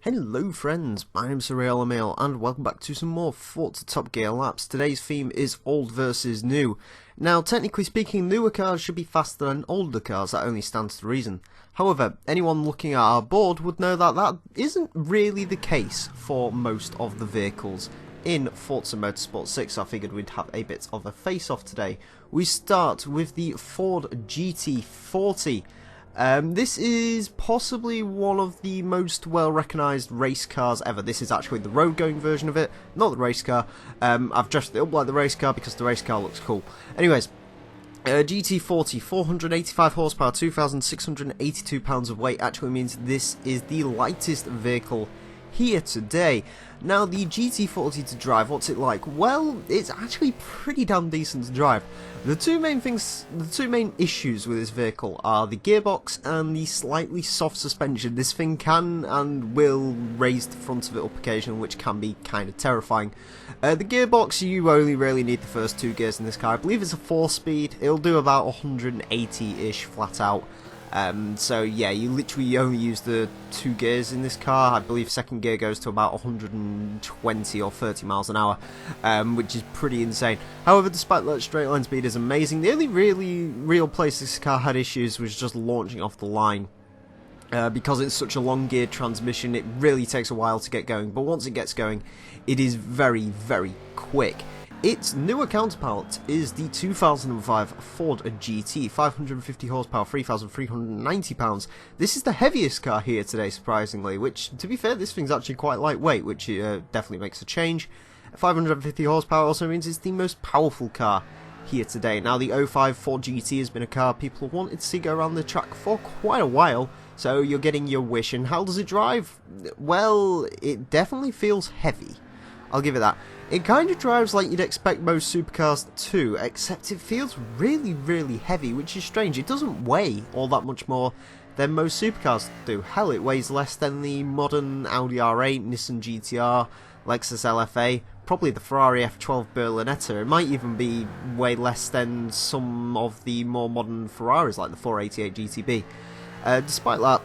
Hello friends, my name's Emile and welcome back to some more Forza Top Gear laps. Today's theme is old versus new. Now technically speaking, newer cars should be faster than older cars, that only stands to reason. However, anyone looking at our board would know that that isn't really the case for most of the vehicles in Forza Motorsport 6. I figured we'd have a bit of a face-off today. We start with the Ford GT40. This is possibly one of the most well-recognised race cars ever. This is actually the road-going version of it, not the race car. I've dressed it up like the race car because the race car looks cool. Anyways, GT40, 485 horsepower, 2,682 pounds of weight actually means this is the lightest vehicle here today. Now the GT40 to drive, what's it like? Well, it's actually pretty damn decent to drive. The two main issues with this vehicle are the gearbox and the slightly soft suspension. This thing can and will raise the front of it up occasionally, which can be kind of terrifying. The gearbox, you only really need the first two gears in this car. I believe it's a 4-speed. It'll do about 180-ish flat out. So yeah, you literally only use the two gears in this car. I believe second gear goes to about 120 or 30 miles an hour, which is pretty insane. However, despite that, straight line speed is amazing. The only real place this car had issues was just launching off the line. Because it's such a long geared transmission, it really takes a while to get going, but once it gets going, it is very, very quick. Its newer counterpart is the 2005 Ford GT, 550 horsepower, 3,390 pounds. This is the heaviest car here today, surprisingly, which, to be fair, this thing's actually quite lightweight, which definitely makes a change. 550 horsepower also means it's the most powerful car here today. Now, the 05 Ford GT has been a car people have wanted to see go around the track for quite a while, so you're getting your wish. And how does it drive? Well, it definitely feels heavy. I'll give it that. It kind of drives like you'd expect most supercars to, except it feels really, really heavy, which is strange. It doesn't weigh all that much more than most supercars do. Hell, it weighs less than the modern Audi R8, Nissan GTR, Lexus LFA, probably the Ferrari F12 Berlinetta. It might even be way less than some of the more modern Ferraris like the 488 GTB. Despite that,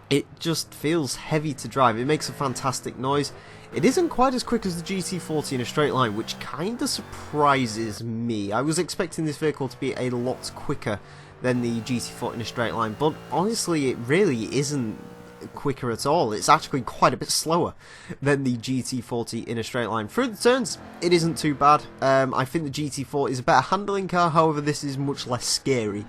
it just feels heavy to drive. It makes a fantastic noise. It isn't quite as quick as the GT40 in a straight line, which kinda surprises me. I was expecting this vehicle to be a lot quicker than the GT40 in a straight line, but honestly it really isn't quicker at all. It's actually quite a bit slower than the GT40 in a straight line. Through the turns, it isn't too bad. I think the GT40 is a better handling car, however this is much less scary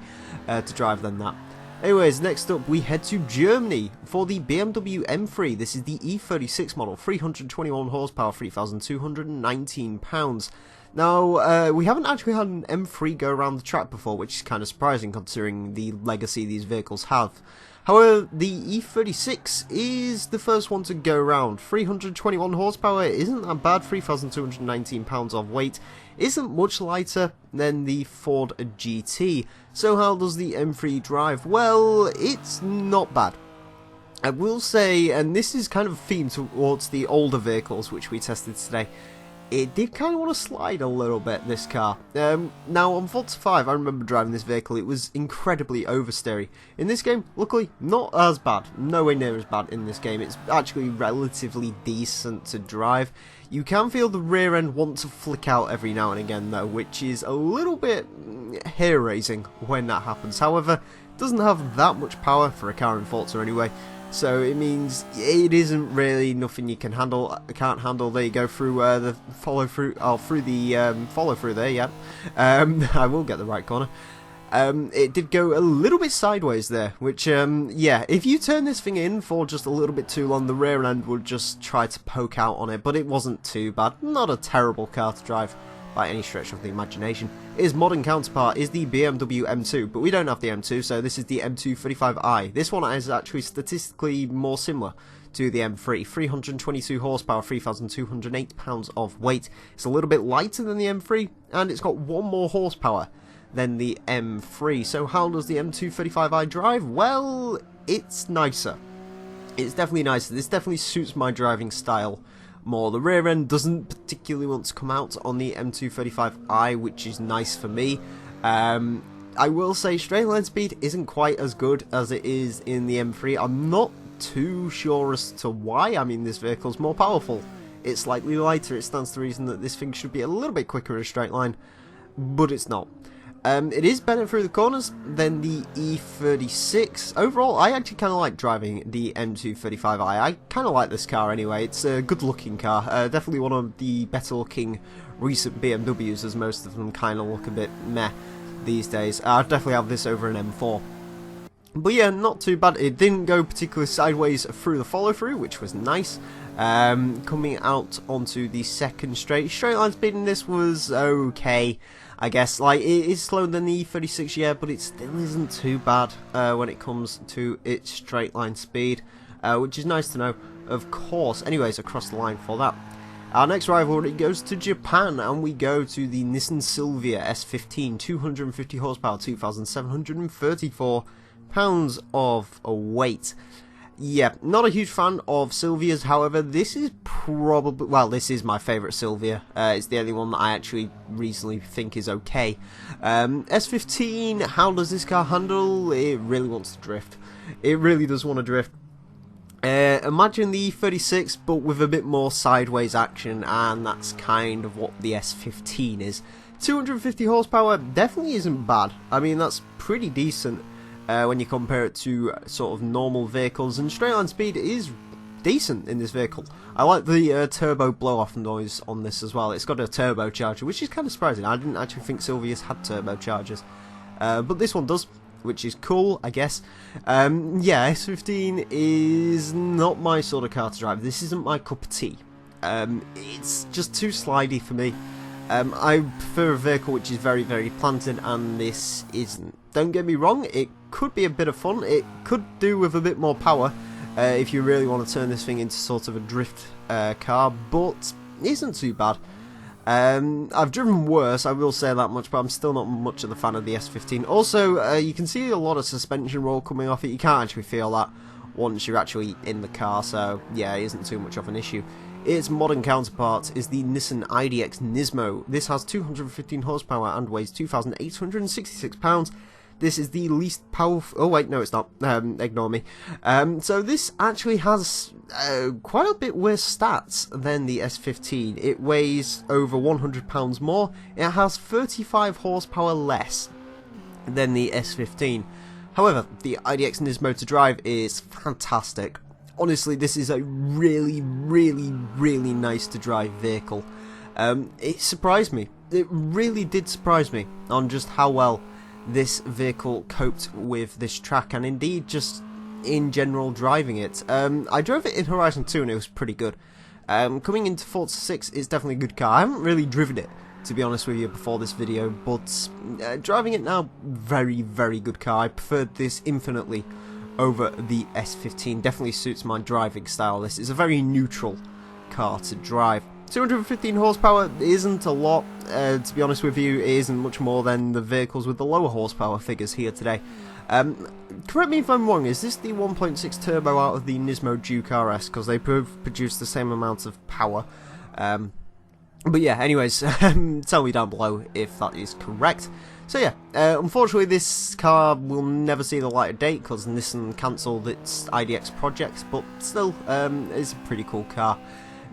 to drive than that. Anyways, next up we head to Germany for the BMW M3. This is the E36 model, 321 horsepower, 3,219 pounds. Now, we haven't actually had an M3 go around the track before, which is kind of surprising considering the legacy these vehicles have. However, the E36 is the first one to go around. 321 horsepower isn't that bad, 3,219 pounds of weight. Isn't much lighter than the Ford GT. So how does the M3 drive? Well, it's not bad. I will say, and this is kind of a theme towards the older vehicles which we tested today, it did kind of want to slide a little bit, this car. Now, on Forza 5, I remember driving this vehicle, it was incredibly oversteery. In this game, luckily, not as bad. Nowhere near as bad in this game. It's actually relatively decent to drive. You can feel the rear end want to flick out every now and again, though, which is a little bit hair-raising when that happens. However, it doesn't have that much power for a car in Forza anyway. So it means it isn't really nothing you can handle. Can't handle. There you go, through the follow through. Oh, through the follow through there. Yeah, I will get the right corner. It did go a little bit sideways there, which yeah, if you turn this thing in for just a little bit too long, the rear end would just try to poke out on it. But it wasn't too bad. Not a terrible car to drive by any stretch of the imagination. Its modern counterpart is the BMW M2, but we don't have the M2, so this is the M235i. This one is actually statistically more similar to the M3. 322 horsepower, 3,208 pounds of weight. It's a little bit lighter than the M3, and it's got one more horsepower than the M3. So how does the M235i drive? Well, it's nicer. It's definitely nicer. This definitely suits my driving style more. The rear end doesn't particularly want to come out on the M235i, which is nice for me. I will say straight line speed isn't quite as good as it is in the M3. I'm not too sure as to why. I mean, this vehicle's more powerful. It's slightly lighter. It stands to reason that this thing should be a little bit quicker in a straight line, but it's not. It is better through the corners than the E36. Overall, I actually kind of like driving the M235i. I kind of like this car anyway. It's a good looking car. Definitely one of the better looking recent BMWs, as most of them kind of look a bit meh these days. I'd definitely have this over an M4. But yeah, not too bad. It didn't go particularly sideways through the follow through, which was nice. Coming out onto the second straight line speed in this was okay, I guess. Like, it is slower than the E36, yeah, but it still isn't too bad when it comes to its straight line speed, which is nice to know, of course. Anyways, across the line for that. Our next rivalry goes to Japan, and we go to the Nissan Silvia S15, 250 horsepower, 2,734 pounds of weight. Yeah, not a huge fan of Silvias. However, this is probably, well, this is my favourite Silvia. It's the only one that I actually reasonably think is okay. S15, how does this car handle? It really wants to drift. It really does want to drift. Imagine the E36, but with a bit more sideways action, and that's kind of what the S15 is. 250 horsepower definitely isn't bad. I mean, that's pretty decent. When you compare it to sort of normal vehicles, and straight line speed is decent in this vehicle. I like the turbo blow-off noise on this as well. It's got a turbocharger, which is kind of surprising. I didn't actually think Silvias had turbochargers, but this one does, which is cool, I guess. Yeah, S15 is not my sort of car to drive. This isn't my cup of tea. It's just too slidey for me. I prefer a vehicle which is very, very planted, and this isn't. Don't get me wrong, it could be a bit of fun. It could do with a bit more power if you really want to turn this thing into sort of a drift car, but it isn't too bad. I've driven worse, I will say that much, but I'm still not much of a fan of the S15. Also, you can see a lot of suspension roll coming off it. You can't actually feel that once you're actually in the car, so yeah, it isn't too much of an issue. Its modern counterpart is the Nissan IDX Nismo. This has 215 horsepower and weighs 2,866 pounds. This is the least powerful... Oh wait, no it's not. Ignore me. So this actually has quite a bit worse stats than the S15. It weighs over 100 pounds more. It has 35 horsepower less than the S15. However, the IDX Nismo to drive is fantastic. Honestly, this is a really, really, really nice to drive vehicle. It surprised me. It really did surprise me on just how well this vehicle coped with this track, and indeed just in general driving it. I drove it in Horizon 2 and it was pretty good. Coming into Forza 6 is definitely a good car. I haven't really driven it, to be honest with you, before this video, but driving it now, very, very good car. I preferred this infinitely over the S15. Definitely suits my driving style. This is a very neutral car to drive. 215 horsepower isn't a lot, to be honest with you. It isn't much more than the vehicles with the lower horsepower figures here today. Correct me if I'm wrong, is this the 1.6 turbo out of the Nismo Duke RS? Because they both produce the same amount of power. But yeah, anyways, tell me down below if that is correct. So yeah, unfortunately this car will never see the light of day because Nissan cancelled its IDX projects, but still, it's a pretty cool car.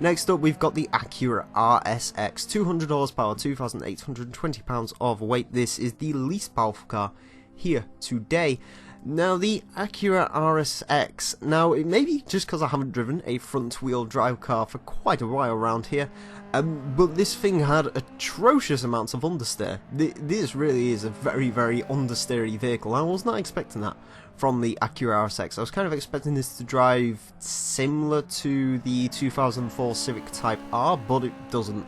Next up, we've got the Acura RSX, 200 horsepower, 2,820 pounds of weight. This is the least powerful car here today. Now, the Acura RSX, now it may be just because I haven't driven a front-wheel drive car for quite a while around here, but this thing had atrocious amounts of understeer. This really is a very, very understeery vehicle. I was not expecting that from the Acura RSX. I was kind of expecting this to drive similar to the 2004 Civic Type R, but it doesn't.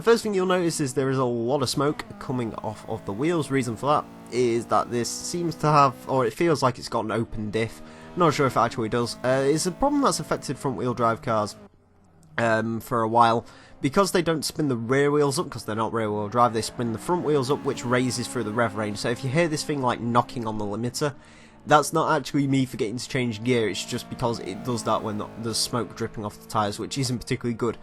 First thing you'll notice is there is a lot of smoke coming off of the wheels. Reason for that is that this seems to have, or it feels like it's got an open diff. Not sure if it actually does. It's a problem that's affected front-wheel drive cars for a while. Because they don't spin the rear wheels up, because they're not rear wheel drive, they spin the front wheels up, which raises through the rev range. So if you hear this thing like knocking on the limiter, that's not actually me forgetting to change gear, it's just because it does that when there's smoke dripping off the tyres, which isn't particularly good.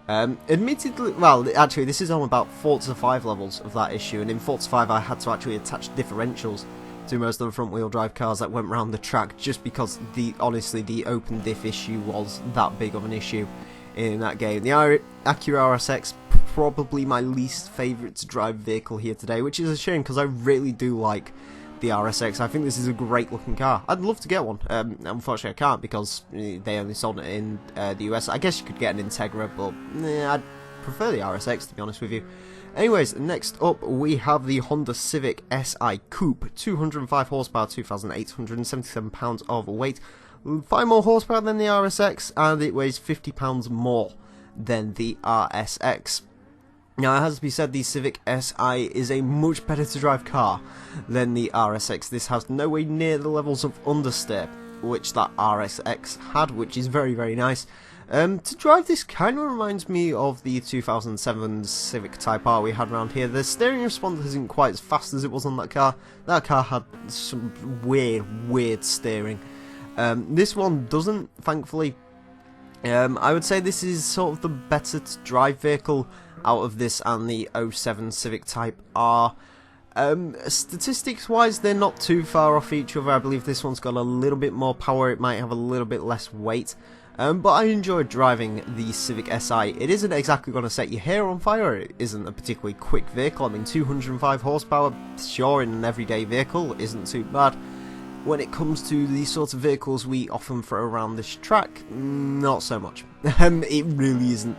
Admittedly, well, actually this is on about Forza 5 levels of that issue, and in Forza 5 I had to actually attach differentials to most of the front wheel drive cars that went around the track, just because honestly the open diff issue was that big of an issue in that game. The Acura RSX, probably my least favourite to drive vehicle here today, which is a shame because I really do like the RSX. I think this is a great looking car. I'd love to get one. Unfortunately I can't because they only sold it in the US. I guess you could get an Integra, but I'd prefer the RSX, to be honest with you. Anyways, next up we have the Honda Civic SI Coupe, 205 horsepower, 2,877 pounds of weight, 5 more horsepower than the RSX, and it weighs 50 pounds more than the RSX. Now, it has to be said, the Civic SI is a much better to drive car than the RSX. This has nowhere near the levels of understeer which that RSX had, which is very, very nice. To drive this kind of reminds me of the 2007 Civic Type R we had around here. The steering response isn't quite as fast as it was on that car. That car had some weird steering. This one doesn't, thankfully. I would say this is sort of the better to drive vehicle out of this and the 07 Civic Type R. Statistics wise, they're not too far off each other. I believe this one's got a little bit more power, it might have a little bit less weight. But I enjoyed driving the Civic SI. It isn't exactly going to set your hair on fire, it isn't a particularly quick vehicle. I mean, 205 horsepower, sure, in an everyday vehicle isn't too bad. When it comes to the sort of vehicles we often throw around this track, not so much. It really isn't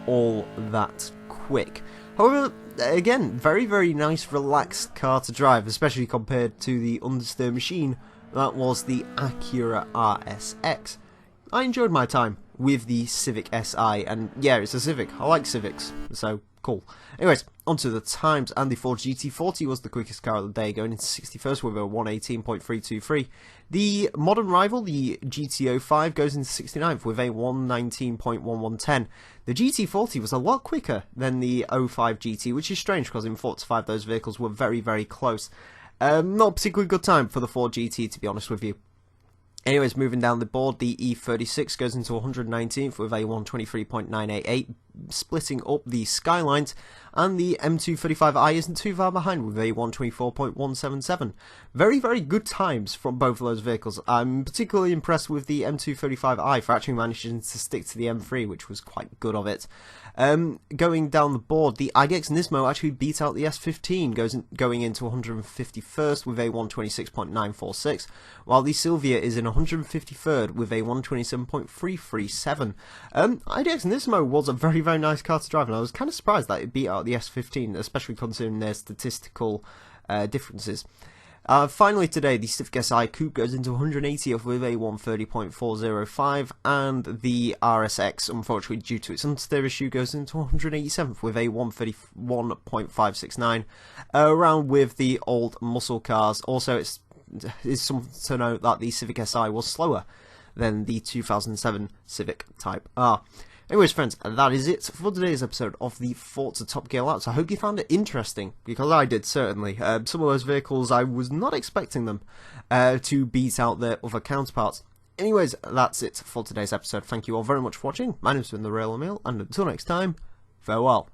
all that quick. However, again, very, very nice, relaxed car to drive, especially compared to the understeer machine that was the Acura RSX. I enjoyed my time with the Civic SI, and yeah, it's a Civic. I like Civics, so cool. Anyways, onto the times, and the Ford GT40 was the quickest car of the day, going into 61st with a 118.323. The modern rival, the GT05, goes into 69th with a 119.1110. The GT40 was a lot quicker than the 05 GT, which is strange because in Forza 5 those vehicles were very, very close. Not a particularly good time for the Ford GT, to be honest with you. Anyways, moving down the board, the E36 goes into 119th with a 123.988, splitting up the Skylines, and the M235i isn't too far behind with a 124.177. Very, very good times from both of those vehicles. I'm particularly impressed with the M235i for actually managing to stick to the M3, which was quite good of it. Going down the board, the Civic Nismo actually beat out the S15, going into 151st with a 126.946, while the Silvia is in 153rd with a 127.337. Civic Nismo was a very, very nice car to drive, and I was kind of surprised that it beat out the S15, especially considering their statistical differences. Finally today, the Civic SI Coupe goes into 180th with a 130.405, and the RSX, unfortunately due to its understeer issue, goes into 187th with a 131.569, around with the old muscle cars. Also, it's something to note that the Civic SI was slower than the 2007 Civic Type R. Anyways, friends, that is it for today's episode of the Forza Top Gear Laps. I hope you found it interesting, because I did, certainly. Some of those vehicles, I was not expecting them to beat out their other counterparts. Anyways, that's it for today's episode. Thank you all very much for watching. My name's been the Real Emile, and until next time, farewell.